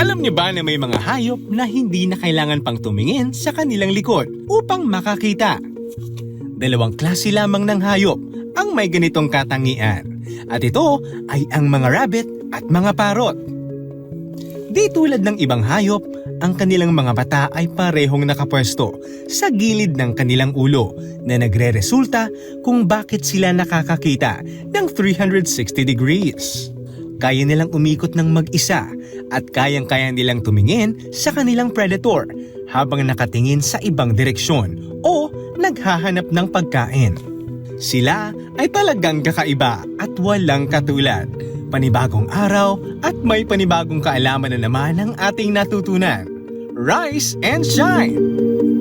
Alam niyo ba na may mga hayop na hindi na kailangan pang tumingin sa kanilang likod upang makakita? Dalawang klase lamang ng hayop ang may ganitong katangian. At ito ay ang mga rabbit at mga parrot. Di tulad ng ibang hayop, ang kanilang mga mata ay parehong nakapwesto sa gilid ng kanilang ulo na nagre-resulta kung bakit sila nakakakita ng 360 degrees. Kaya nilang umikot ng mag-isa at kayang-kaya nilang tumingin sa kanilang predator habang nakatingin sa ibang direksyon o naghahanap ng pagkain. Sila ay talagang kakaiba at walang katulad. Panibagong araw at may panibagong kaalaman na naman ang ating natutunan. Rise and shine!